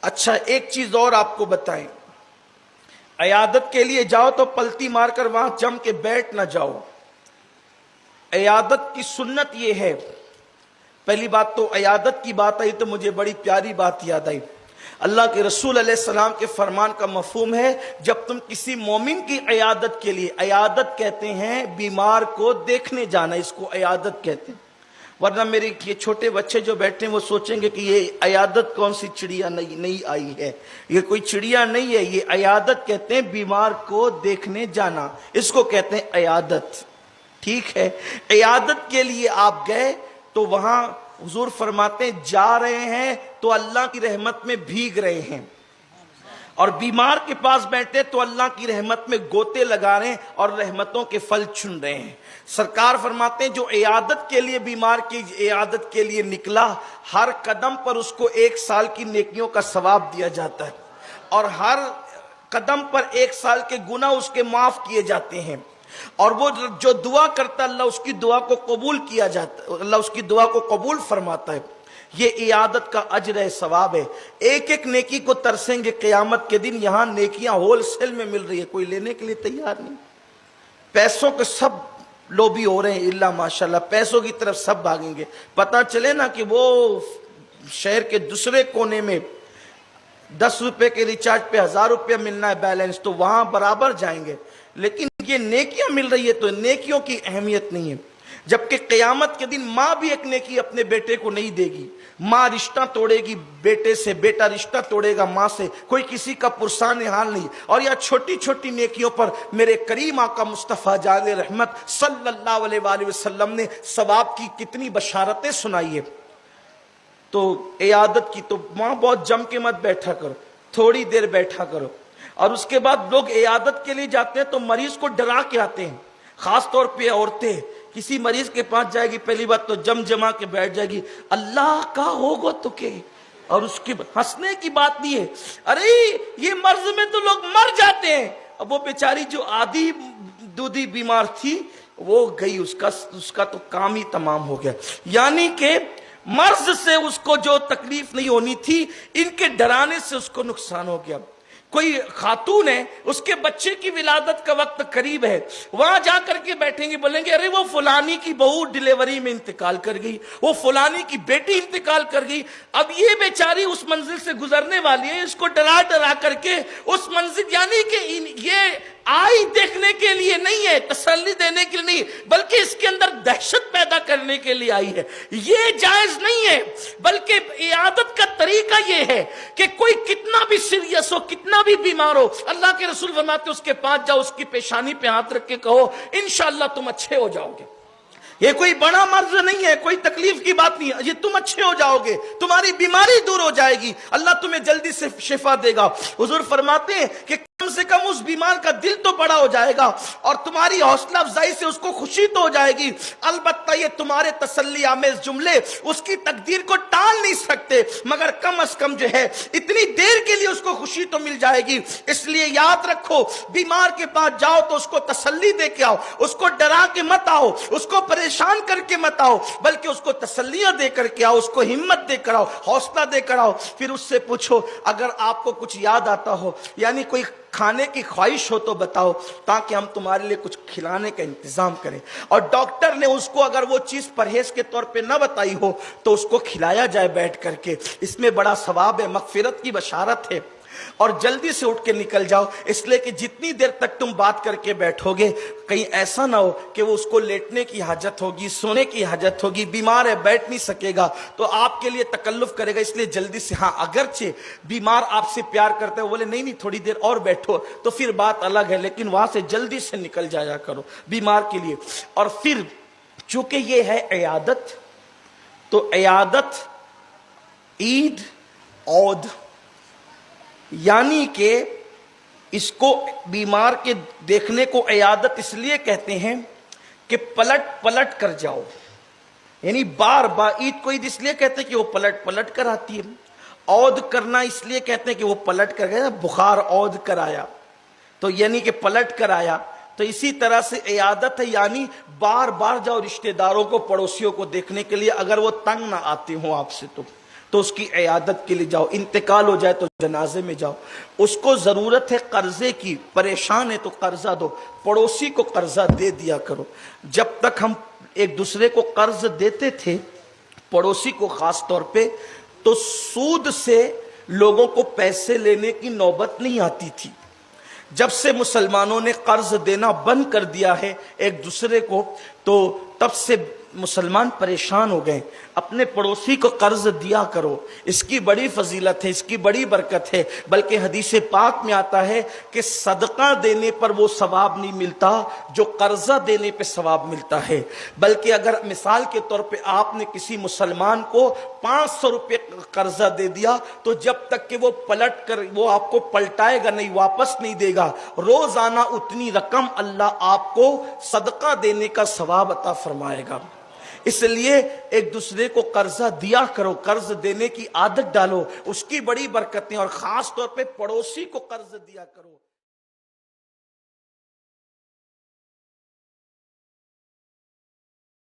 اچھا ایک چیز اور آپ کو بتائیں، عیادت کے لیے جاؤ تو پلتی مار کر وہاں جم کے بیٹھ نہ جاؤ۔ عیادت کی سنت یہ ہے، پہلی بات تو عیادت کی بات آئی تو مجھے بڑی پیاری بات یاد آئی۔ اللہ کے رسول علیہ السلام کے فرمان کا مفہوم ہے، جب تم کسی مومن کی عیادت کے لیے، عیادت کہتے ہیں بیمار کو دیکھنے جانا، اس کو عیادت کہتے ہیں، ورنہ میرے یہ چھوٹے بچے جو بیٹھے ہیں وہ سوچیں گے کہ یہ عیادت کون سی چڑیا نئی آئی ہے، یہ کوئی چڑیا نہیں ہے، یہ عیادت کہتے ہیں بیمار کو دیکھنے جانا، اس کو کہتے ہیں عیادت۔ ٹھیک ہے، عیادت کے لیے آپ گئے تو وہاں حضور فرماتے ہیں جا رہے ہیں تو اللہ کی رحمت میں بھیگ رہے ہیں، اور بیمار کے پاس بیٹھے تو اللہ کی رحمت میں گوتے لگا رہے ہیں اور رحمتوں کے پھل چن رہے ہیں۔ سرکار فرماتے ہیں جو عیادت کے لیے، بیمار کی عیادت کے لیے نکلا، ہر قدم پر اس کو 1 سال کی نیکیوں کا ثواب دیا جاتا ہے، اور ہر قدم پر 1 سال کے گناہ اس کے معاف کیے جاتے ہیں، اور وہ جو دعا کرتا اللہ اس کی دعا کو قبول کیا جاتا، اللہ اس کی دعا کو قبول فرماتا ہے۔ یہ عیادت کا اجر ہے، ثواب ہے۔ ایک ایک نیکی کو ترسیں گے قیامت کے دن، یہاں نیکیاں ہول سیل میں مل رہی ہے، کوئی لینے کے لیے تیار نہیں، پیسوں کے سب لوبی ہو رہے ہیں، اللہ ماشاءاللہ پیسوں کی طرف سب بھاگیں گے۔ پتہ چلے نا کہ وہ شہر کے دوسرے کونے میں 10 روپے کے ریچارج پہ 1000 روپے ملنا ہے بیلنس، تو وہاں برابر جائیں گے، لیکن یہ نیکیاں مل رہی ہے تو نیکیوں کی اہمیت نہیں ہے۔ جبکہ قیامت کے دن ماں بھی ایک نیکی اپنے بیٹے کو نہیں دے گی، ماں رشتہ توڑے گی بیٹے سے، بیٹا رشتہ توڑے گا ماں سے، کوئی کسی کا پرسان حال نہیں۔ اور یہ چھوٹی چھوٹی نیکیوں پر میرے کریم آقا مصطفیٰ جان رحمت صلی اللہ علیہ وآلہ وسلم نے ثواب کی کتنی بشارتیں سنائی ہے۔ تو عیادت کی تو ماں بہت جم کے مت بیٹھا کرو، تھوڑی دیر بیٹھا کرو۔ اور اس کے بعد لوگ عیادت کے لیے جاتے ہیں تو مریض کو ڈرا کے آتے ہیں، خاص طور پہ عورتیں کسی مریض کے پاس جائے گی، پہلی بات تو جم جما کے بیٹھ جائے گی، اللہ کا ہوگا تو کہ، اور اس کی ہنسنے کی بات نہیں ہے، ارے یہ مرض میں تو لوگ مر جاتے ہیں۔ اب وہ بیچاری جو آدھی دودھی بیمار تھی وہ گئی، اس کا تو کام ہی تمام ہو گیا، یعنی کہ مرض سے اس کو جو تکلیف نہیں ہونی تھی، ان کے ڈرانے سے اس کو نقصان ہو گیا۔ کوئی خاتون ہے، اس کے بچے کی ولادت کا وقت قریب ہے، وہاں جا کر کے بیٹھیں گے، بولیں گے ارے وہ فلانی کی بہو ڈیلیوری میں انتقال کر گئی، وہ فلانی کی بیٹی انتقال کر گئی۔ اب یہ بیچاری اس منزل سے گزرنے والی ہے، اس کو ڈرا ڈرا کر کے اس منزل، یعنی کہ یہ آئی دیکھنے کے لیے نہیں ہے، تسلی دینے کے لیے نہیں، بلکہ اس کے اندر دہشت پیدا کرنے کے لیے آئی ہے۔ یہ جائز نہیں ہے، بلکہ عیادت کا طریقہ یہ ہے کہ کوئی کتنا بھی سیریس ہو، کتنا بھی بیمار ہو، اللہ کے رسول فرماتے اس کے پاس جاؤ، اس کی پیشانی پہ ہاتھ رکھ کے کہو انشاءاللہ تم اچھے ہو جاؤ گے۔ یہ کوئی بڑا مرض نہیں ہے، کوئی تکلیف کی بات نہیں ہے، یہ تم اچھے ہو جاؤ گے، تمہاری بیماری دور ہو جائے گی، اللہ تمہیں جلدی سے شفا دے گا۔ حضور فرماتے ہیں کہ کم سے کم اس بیمار کا دل تو بڑا ہو جائے گا، اور تمہاری حوصلہ افزائی سے اس کو خوشی تو ہو جائے گی۔ البتہ یہ تمہارے تسلی آمیز جملے اس کی تقدیر کو ٹال نہیں سکتے، مگر کم از کم جو ہے اتنی دیر کے لیے اس کو خوشی تو مل جائے گی۔ اس لیے یاد رکھو، بیمار کے پاس جاؤ تو اس کو تسلی دے کے آؤ، اس کو ڈرا کے مت آؤ، اس کو پریشان کر کے مت آؤ، بلکہ اس کو تسلیاں دے کر کے آؤ، اس کو ہمت دے کر آؤ، حوصلہ دے کر آؤ۔ پھر اس سے پوچھو اگر آپ کو کچھ یاد آتا ہو، یعنی کوئی کھانے کی خواہش ہو تو بتاؤ، تاکہ ہم تمہارے لیے کچھ کھلانے کا انتظام کریں، اور ڈاکٹر نے اس کو اگر وہ چیز پرہیز کے طور پہ نہ بتائی ہو تو اس کو کھلایا جائے بیٹھ کر کے، اس میں بڑا ثواب ہے، مغفرت کی بشارت ہے۔ اور جلدی سے اٹھ کے نکل جاؤ، اس لیے کہ جتنی دیر تک تم بات کر کے بیٹھو گے کہیں ایسا نہ ہو کہ وہ اس کو لیٹنے کی حاجت ہوگی، سونے کی حاجت ہوگی، بیمار ہے بیٹھ نہیں سکے گا تو آپ کے لیے تکلف کرے گا، اس لیے جلدی سے، ہاں اگرچہ بیمار آپ سے پیار کرتے ہیں، بولے نہیں تھوڑی دیر اور بیٹھو تو پھر بات الگ ہے، لیکن وہاں سے جلدی سے نکل جایا کرو بیمار کے لیے۔ اور پھر چونکہ یہ ہے عیادت، تو عیادت عید عود، یعنی کہ اس کو بیمار کے دیکھنے کو عیادت اس لیے کہتے ہیں کہ پلٹ پلٹ کر جاؤ، یعنی بار بار۔ عید کو عید اس لیے کہتے ہیں کہ وہ پلٹ پلٹ کر آتی ہے، عود کرنا اس لیے کہتے ہیں کہ وہ پلٹ کر گیا، بخار عود کر آیا تو یعنی کہ پلٹ کر آیا۔ تو اسی طرح سے عیادت ہے، یعنی بار بار جاؤ رشتہ داروں کو، پڑوسیوں کو دیکھنے کے لیے، اگر وہ تنگ نہ آتے ہوں آپ سے تو اس کی عیادت کے لیے جاؤ، انتقال ہو جائے تو جنازے میں جاؤ، اس کو ضرورت ہے قرضے کی، پریشان ہے تو قرضہ دو، پڑوسی کو قرضہ دے دیا کرو۔ جب تک ہم ایک دوسرے کو قرض دیتے تھے، پڑوسی کو خاص طور پہ، تو سود سے لوگوں کو پیسے لینے کی نوبت نہیں آتی تھی۔ جب سے مسلمانوں نے قرض دینا بند کر دیا ہے ایک دوسرے کو، تو تب سے مسلمان پریشان ہو گئے۔ اپنے پڑوسی کو قرض دیا کرو، اس کی بڑی فضیلت ہے، اس کی بڑی برکت ہے۔ بلکہ حدیث پاک میں آتا ہے کہ صدقہ دینے پر وہ ثواب نہیں ملتا جو قرضہ دینے پہ ثواب ملتا ہے۔ بلکہ اگر مثال کے طور پہ آپ نے کسی مسلمان کو 500 روپے قرضہ دے دیا، تو جب تک کہ وہ پلٹ کر وہ آپ کو پلٹائے گا نہیں، واپس نہیں دے گا، روزانہ اتنی رقم اللہ آپ کو صدقہ دینے کا ثواب عطا فرمائے گا۔ اس لیے ایک دوسرے کو قرضہ دیا کرو، قرض دینے کی عادت ڈالو، اس کی بڑی برکتیں، اور خاص طور پہ پڑوسی کو قرض دیا کرو۔